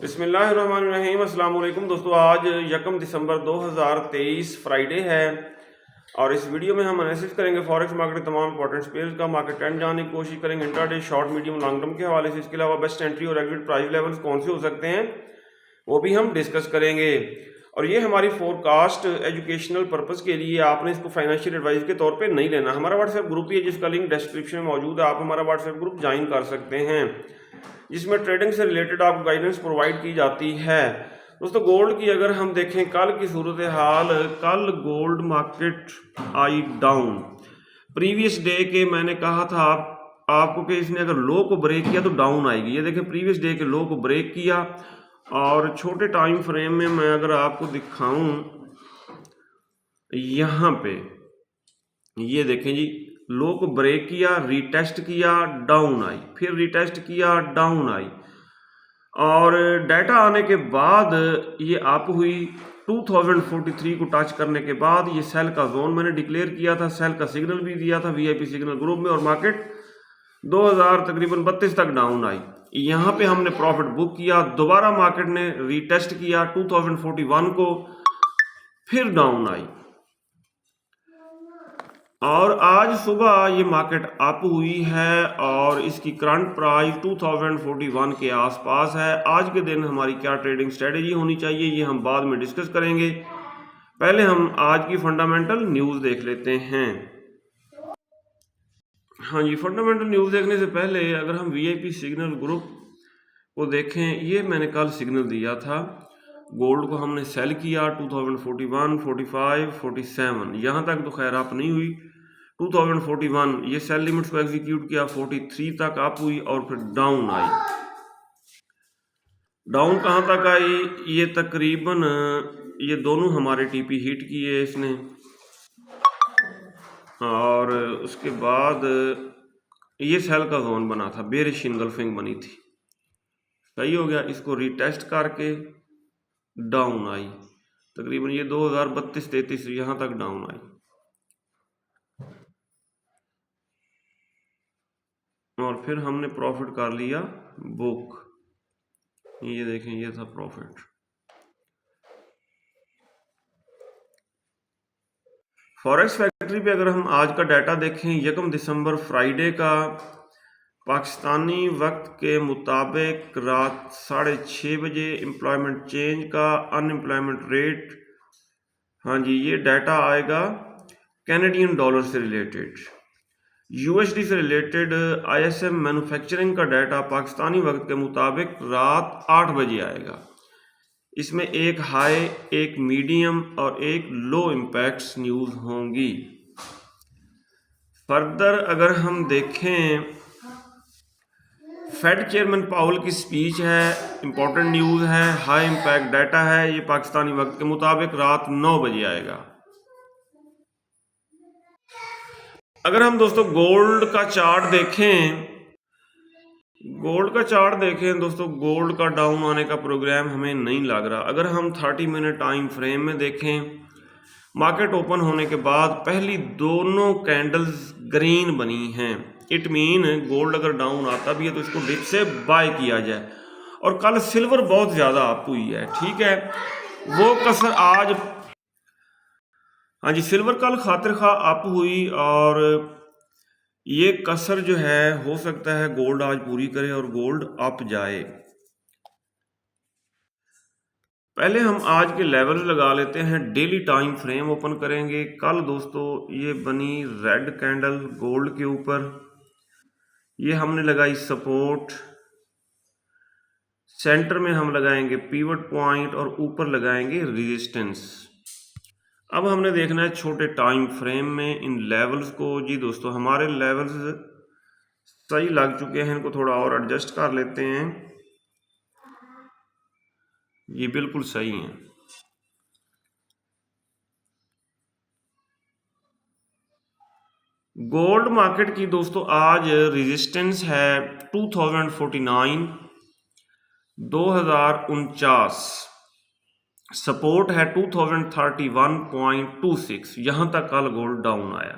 बिस्मिल्लाहिर्रहमानिर्रहीम। अस्सलाम वालेकुम दोस्तों, आज 1 दिसंबर 2023 फ्राइडे है और इस वीडियो में हम एनालिसिस करेंगे फॉरेक्स मार्केट के तमाम इंपॉर्टेंट पेयर्स का। मार्केट ट्रेंड जानने की कोशिश करेंगे intraday, short, medium, long term के हवाले से। इसके अलावा बेस्ट एंट्री और एग्जिट प्राइस लेवल्स कौन से हो सकते हैं वो भी हम डिस्कस करेंगे। और ये हमारी फोरकास्ट एजुकेशनल पर्पस के लिए, आपने इसको फाइनेंशियल एडवाइस के तौर पे नहीं लेना। हमारा व्हाट्सएप ग्रुप है जिसका लिंक डिस्क्रिप्शन में मौजूद है, आप हमारा व्हाट्सएप ग्रुप ज्वाइन कर सकते हैं जिसमें ट्रेडिंग से रिलेटेड आपको गाइडेंस प्रोवाइड की जाती है। दोस्तों, गोल्ड की अगर हम देखें कल की सूरत हाल, कल gold market I down. Previous day के मैंने कहा था आपको कि इसने अगर लो को ब्रेक किया तो डाउन आएगी। ये देखें, प्रीवियस डे के लो को ब्रेक किया और छोटे टाइम फ्रेम में मैं अगर आपको दिखाऊं, यहाँ पे ये देखें जी, लो को ब्रेक किया, रीटेस्ट किया, डाउन आई, फिर रीटेस्ट किया, डाउन आई और डाटा आने के बाद ये अप हुई। 2043 को टच करने के बाद ये सेल का जोन मैंने डिक्लेयर किया था, सेल का सिग्नल भी दिया था वीआईपी सिग्नल ग्रुप में, और मार्केट 2000 तकरीबन 32 तक डाउन आई। यहाँ पे हमने प्रॉफिट बुक किया। दोबारा मार्केट ने रीटेस्ट किया 2041 को, फिर डाउन आई और आज सुबह ये मार्केट अप हुई है और इसकी करंट प्राइस 2041 के आसपास है। आज के दिन हमारी क्या ट्रेडिंग स्ट्रेटेजी होनी चाहिए ये हम बाद में डिस्कस करेंगे। पहले हम आज की फंडामेंटल न्यूज़ देख लेते हैं। हाँ जी, फंडामेंटल न्यूज़ देखने से पहले अगर हम वीआईपी सिग्नल ग्रुप को देखें, ये मैंने कल सिग्नल दिया था। गोल्ड को हमने सेल किया 2041, 45, 47, यहाँ तक तो खैर अप नहीं हुई। 2041 ये सेल लिमिट्स को एग्जीक्यूट किया, 43 तक अप हुई और फिर डाउन आई। डाउन कहाँ तक आई? ये तकरीबन ये दोनों हमारे टीपी हिट किए इसने और उसके बाद ये सेल का जोन बना था, बेरिश इनगल्फिंग बनी थी, सही हो गया। इसको रीटेस्ट करके डाउन आई, तकरीबन ये 2032-33 यहाँ तक डाउन आई और फिर हमने प्रॉफिट कर लिया बुक। ये देखें, ये था प्रॉफिट। फॉरेक्स फैक्ट्री पे अगर हम आज का डाटा देखें, 1 दिसंबर फ्राइडे का, पाकिस्तानी वक्त के मुताबिक रात 6:30 बजे एम्प्लॉयमेंट चेंज का अनएम्प्लॉयमेंट रेट, हाँ जी, ये डाटा आएगा कैनेडियन डॉलर से रिलेटेड, यूएसडी से रिलेटेड। आईएसएम मैन्युफैक्चरिंग का डाटा पाकिस्तानी वक्त के मुताबिक रात 8 बजे आएगा। इसमें एक हाई, एक मीडियम और एक लो इम्पैक्ट्स न्यूज़ होंगी। फर्दर अगर हम देखें, फेड चेयरमैन पाउल की स्पीच है, इंपॉर्टेंट न्यूज़ है, हाई इम्पैक्ट डाटा है। ये पाकिस्तानी वक्त के मुताबिक रात 9 बजे आएगा। अगर हम दोस्तों गोल्ड का चार्ट देखें, दोस्तों, गोल्ड का डाउन आने का प्रोग्राम हमें नहीं लग रहा। अगर हम 30 मिनट टाइम फ्रेम में देखें, मार्केट ओपन होने के बाद पहली दोनों कैंडल्स ग्रीन बनी हैं। इट मीन गोल्ड अगर डाउन आता भी है तो इसको डिप से बाय किया जाए। और कल सिल्वर बहुत ज़्यादा अप हुई है, ठीक है, वो कसर आज, हाँ जी, सिल्वर कल खातिर खा अप हुई और ये कसर जो है हो सकता है गोल्ड आज पूरी करे और गोल्ड अप जाए। पहले हम आज के लेवल्स लगा लेते हैं, डेली टाइम फ्रेम ओपन करेंगे। कल दोस्तों ये बनी रेड कैंडल गोल्ड के ऊपर, ये हमने लगाई सपोर्ट, सेंटर में हम लगाएंगे पिवट पॉइंट और ऊपर लगाएंगे रेजिस्टेंस। अब हमने देखना है छोटे टाइम फ्रेम में इन लेवल्स को। जी दोस्तों, हमारे लेवल्स सही लग चुके हैं, इनको थोड़ा और एडजस्ट कर लेते हैं। ये बिल्कुल सही है। गोल्ड मार्केट की दोस्तों आज रेजिस्टेंस है 2049, 2049, सपोर्ट है 2031.26, यहां तक कल गोल्ड डाउन आया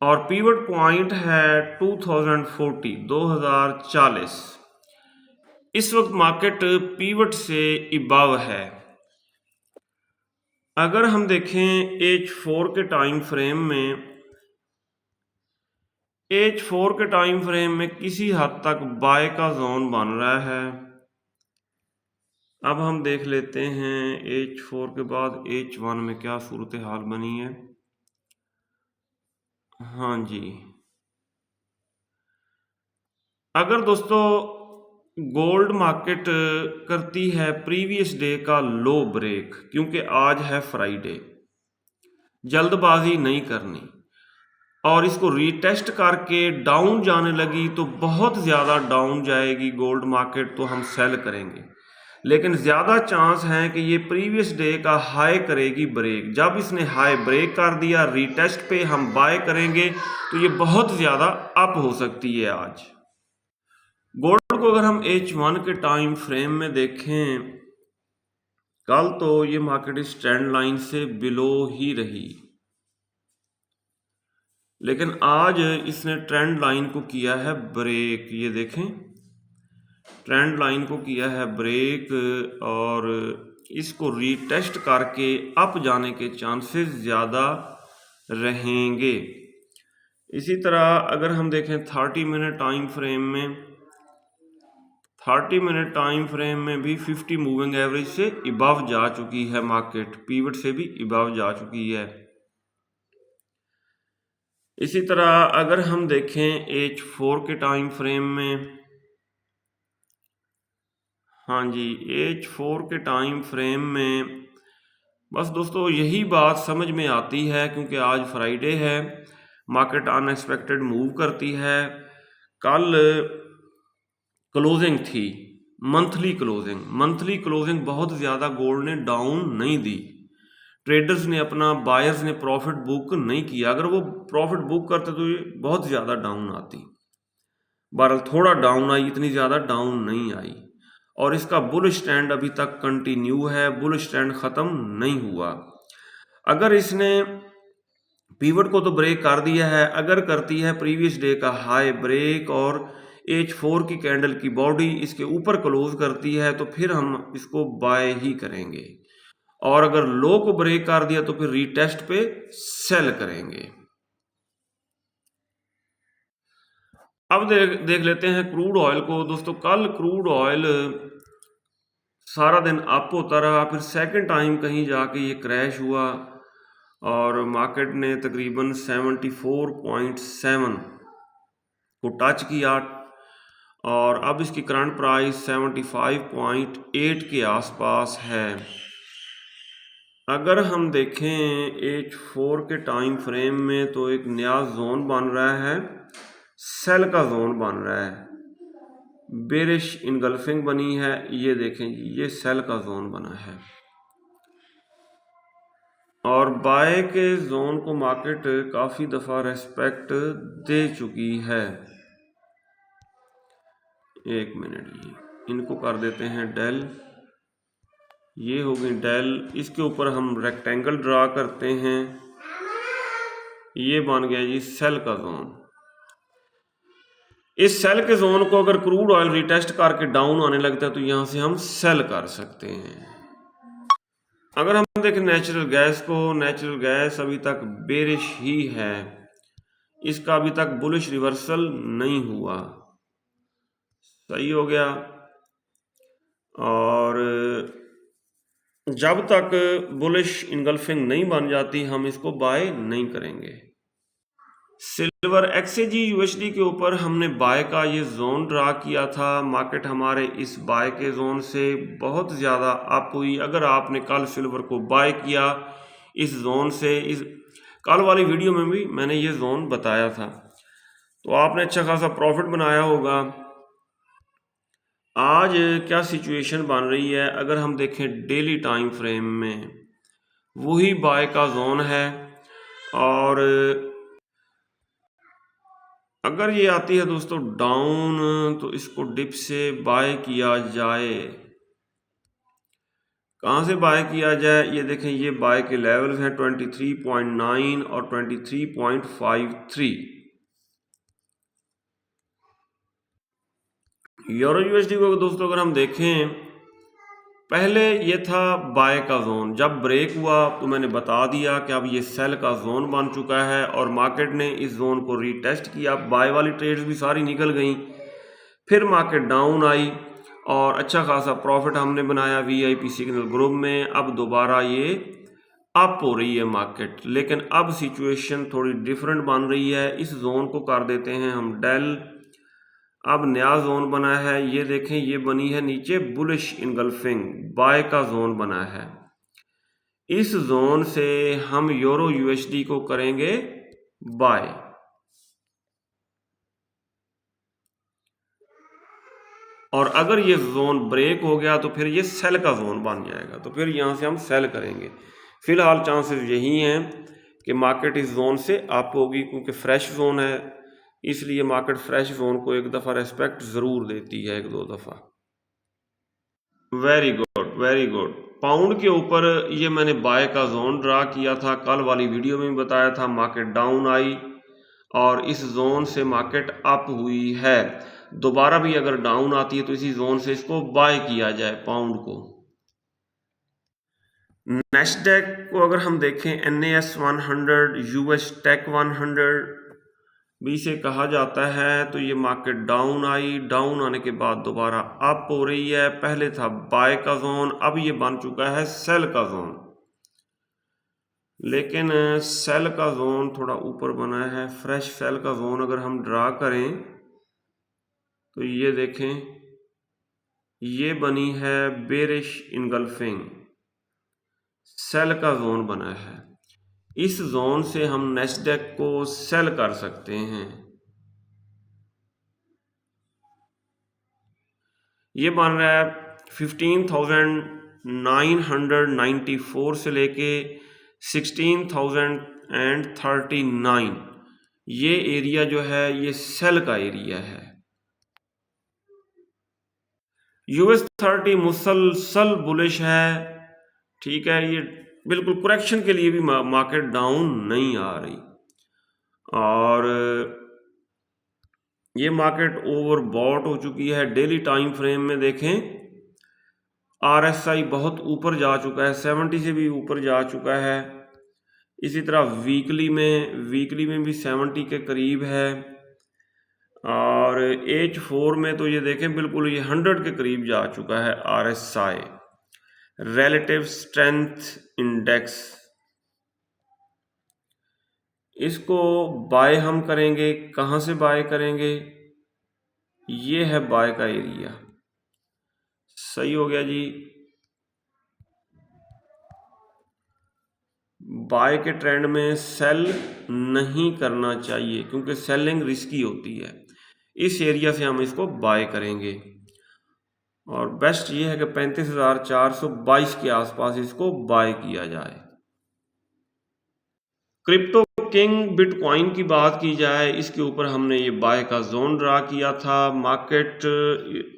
और पिवट पॉइंट है 2040, 2040। इस वक्त मार्केट पीवट से इबाव है। अगर हम देखें H4 के टाइम फ्रेम में किसी हद तक बाय का जोन बन रहा है। अब हम देख लेते हैं H4 के बाद H1 में क्या सूरत हाल बनी है। हाँ जी, अगर दोस्तों गोल्ड मार्केट करती है प्रीवियस डे का लो ब्रेक, क्योंकि आज है फ्राइडे, जल्दबाजी नहीं करनी, और इसको रीटेस्ट करके डाउन जाने लगी तो बहुत ज़्यादा डाउन जाएगी गोल्ड मार्केट, तो हम सेल करेंगे। लेकिन ज़्यादा चांस है कि ये प्रीवियस डे का हाई करेगी ब्रेक। जब इसने हाई ब्रेक कर दिया रीटेस्ट पे हम बाय करेंगे, तो ये बहुत ज़्यादा अप हो सकती है आज। गोल्ड को अगर हम H1 के टाइम फ्रेम में देखें, कल तो ये मार्केट इस ट्रेंड लाइन से बिलो ही रही, लेकिन आज इसने ट्रेंड लाइन को किया है ब्रेक। ये देखें, ट्रेंड लाइन को किया है ब्रेक, और इसको रीटेस्ट करके अप जाने के चांसेस ज़्यादा रहेंगे। इसी तरह अगर हम देखें 30 मिनट टाइम फ्रेम में, 30 मिनट टाइम फ्रेम में भी 50 मूविंग एवरेज से इबव जा चुकी है मार्केट, पीवट से भी इबव जा चुकी है। इसी तरह अगर हम देखें H4 के टाइम फ्रेम में, हाँ जी, H4 के टाइम फ्रेम में बस दोस्तों यही बात समझ में आती है, क्योंकि आज फ्राइडे है, मार्केट अनएक्सपेक्टेड मूव करती है। कल क्लोजिंग थी, मंथली क्लोजिंग बहुत ज़्यादा गोल्ड ने डाउन नहीं दी। ट्रेडर्स ने अपना, बायर्स ने प्रॉफिट बुक नहीं किया। अगर वो प्रॉफिट बुक करते तो ये बहुत ज़्यादा डाउन आती। बहरहाल थोड़ा डाउन आई, इतनी ज़्यादा डाउन नहीं आई, और इसका बुल स्टैंड अभी तक कंटिन्यू है, बुल स्टैंड ख़त्म नहीं हुआ। अगर इसने पीवट को तो ब्रेक कर दिया है, अगर करती है प्रीवियस डे का हाई ब्रेक और H4 की कैंडल की बॉडी इसके ऊपर क्लोज करती है, तो फिर हम इसको बाय ही करेंगे, और अगर लो को ब्रेक कर दिया तो फिर रीटेस्ट पे सेल करेंगे। अब देख लेते हैं क्रूड ऑयल को। दोस्तों कल क्रूड ऑयल सारा दिन अप होता रहा, फिर सेकंड टाइम कहीं जाके ये क्रैश हुआ, और मार्केट ने तकरीबन 74.7 को टच किया, और अब इसकी करंट प्राइस 75.8 के आसपास है। अगर हम देखें H4 के टाइम फ्रेम में, तो एक नया जोन बन रहा है, सेल का जोन बन रहा है, बेरिश इनगल्फिंग बनी है। ये देखें जी, ये सेल का जोन बना है, और बाय के जोन को मार्केट काफ़ी दफ़ा रेस्पेक्ट दे चुकी है। एक मिनट, ये इनको कर देते हैं डेल, ये हो गई डेल। इसके ऊपर हम रेक्टेंगल ड्रा करते हैं, ये बन गया जी सेल का जोन। इस सेल के जोन को अगर क्रूड ऑयल रिटेस्ट करके डाउन आने लगता है तो यहां से हम सेल कर सकते हैं। अगर हम देखें नेचुरल गैस को, नेचुरल गैस अभी तक बेरिश ही है, इसका अभी तक बुलिश रिवर्सल नहीं हुआ, सही हो गया, और जब तक बुलिश इनगल्फिंग नहीं बन जाती हम इसको बाय नहीं करेंगे। सिल्वर XAG USD के ऊपर हमने बाय का ये जोन ड्रा किया था, मार्केट हमारे इस बाय के जोन से बहुत ज़्यादा अप हुई। अगर आपने कल सिल्वर को बाय किया इस जोन से, इस कल वाली वीडियो में भी मैंने ये जोन बताया था, तो आपने अच्छा खासा प्रॉफिट बनाया होगा। आज क्या सिचुएशन बन रही है, अगर हम देखें डेली टाइम फ्रेम में, वही बाय का जोन है, और अगर ये आती है दोस्तों डाउन, तो इसको डिप से बाय किया जाए। कहाँ से बाय किया जाए, ये देखें, ये बाय के लेवल्स हैं 23.9 और 23.53। यूरो यूएसडी को दोस्तों अगर हम देखें, पहले ये था बाय का जोन, जब ब्रेक हुआ तो मैंने बता दिया कि अब ये सेल का जोन बन चुका है और मार्केट ने इस जोन को रीटेस्ट किया, बाय वाली ट्रेड्स भी सारी निकल गई, फिर मार्केट डाउन आई और अच्छा खासा प्रॉफिट हमने बनाया वीआईपी सिग्नल ग्रुप में। अब दोबारा ये अप हो रही है मार्केट, लेकिन अब सिचुएशन थोड़ी डिफरेंट बन रही है। इस जोन को कर देते हैं हम डेल। अब नया जोन बना है, ये देखें, ये बनी है नीचे बुलिश इनगल्फिंग, बाय का जोन बना है। इस जोन से हम यूरो यूएसडी को करेंगे बाय। और अगर ये जोन ब्रेक हो गया तो फिर ये सेल का जोन बन जाएगा, तो फिर यहाँ से हम सेल करेंगे। फिलहाल चांसेस यही हैं कि मार्केट इस जोन से अप होगी, क्योंकि फ्रेश जोन है, इसलिए मार्केट फ्रेश जोन को एक दफ़ा रेस्पेक्ट ज़रूर देती है, एक दो दफ़ा। Very good, very good. Pound के ऊपर ये मैंने बाय का जोन ड्रा किया था, कल वाली वीडियो में बताया था। मार्केट डाउन आई और इस जोन से मार्केट अप हुई है। दोबारा भी अगर डाउन आती है तो इसी जोन से इसको बाय किया जाए पाउंड को। नेस्डैक को अगर हम देखें, NAS 100, US टेक 100 भी से कहा जाता है, तो ये मार्केट डाउन आई, डाउन आने के बाद दोबारा अप हो रही है। पहले था बाय का जोन, अब ये बन चुका है सेल का जोन, लेकिन सेल का जोन थोड़ा ऊपर बना है। फ्रेश सेल का जोन अगर हम ड्रा करें तो ये देखें, ये बनी है बेरिश इनगल्फिंग, सेल का जोन बना है। इस जोन से हम नेस्डैक को सेल कर सकते हैं। ये बन रहा है 15,994 से लेके 16,039। ये एरिया जो है ये सेल का एरिया है। US 30 मुसलसल बुलिश है, ठीक है। ये बिल्कुल करेक्शन के लिए भी मार्केट डाउन नहीं आ रही, और ये मार्केट ओवरबॉट हो चुकी है। डेली टाइम फ्रेम में देखें, RSI बहुत ऊपर जा चुका है, 70 से भी ऊपर जा चुका है। इसी तरह वीकली में भी 70 के करीब है, और H4 में तो ये देखें बिल्कुल ये 100 के करीब जा चुका है RSI, रिलेटिव स्ट्रेंथ इंडेक्स। इसको बाय हम करेंगे, कहाँ से बाय करेंगे, ये है बाय का एरिया। सही हो गया जी। बाय के ट्रेंड में सेल नहीं करना चाहिए, क्योंकि सेलिंग रिस्की होती है। इस एरिया से हम इसको बाय करेंगे, और बेस्ट ये है कि 35,422 के आसपास इसको बाय किया जाए। क्रिप्टो किंग बिटकॉइन की बात की जाए, इसके ऊपर हमने ये बाय का जोन ड्रा किया था। मार्केट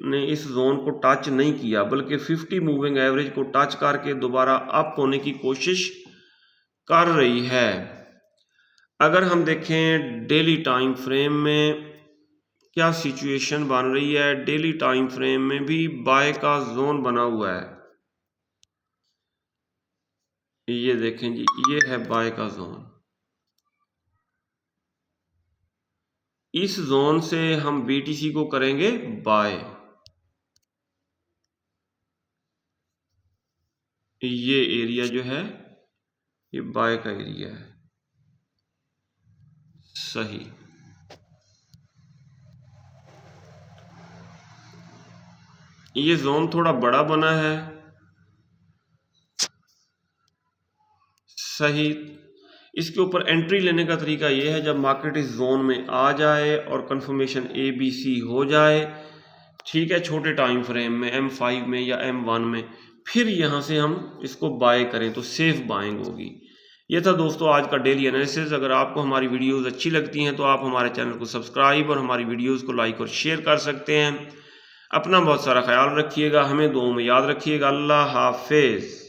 ने इस जोन को टच नहीं किया, बल्कि 50 मूविंग एवरेज को टच करके दोबारा अप होने की कोशिश कर रही है। अगर हम देखें डेली टाइम फ्रेम में क्या सिचुएशन बन रही है, डेली टाइम फ्रेम में भी बाय का जोन बना हुआ है। ये देखें जी, ये है बाय का जोन। इस जोन से हम BTC को करेंगे बाय। ये एरिया जो है ये बाय का एरिया है। सही। ये जोन थोड़ा बड़ा बना है। सही। इसके ऊपर एंट्री लेने का तरीका ये है, जब मार्केट इस जोन में आ जाए और कंफर्मेशन ABC हो जाए, ठीक है, छोटे टाइम फ्रेम में M5 में या M1 में, फिर यहाँ से हम इसको बाय करें तो सेफ बाइंग होगी। ये था दोस्तों आज का डेली एनालिसिस। अगर आपको हमारी वीडियोस अच्छी लगती हैं तो आप हमारे चैनल को सब्सक्राइब और हमारी वीडियोस को लाइक और शेयर कर सकते हैं। अपना बहुत सारा ख्याल रखिएगा, हमें दुआओं में याद रखिएगा। अल्लाह हाफिज़।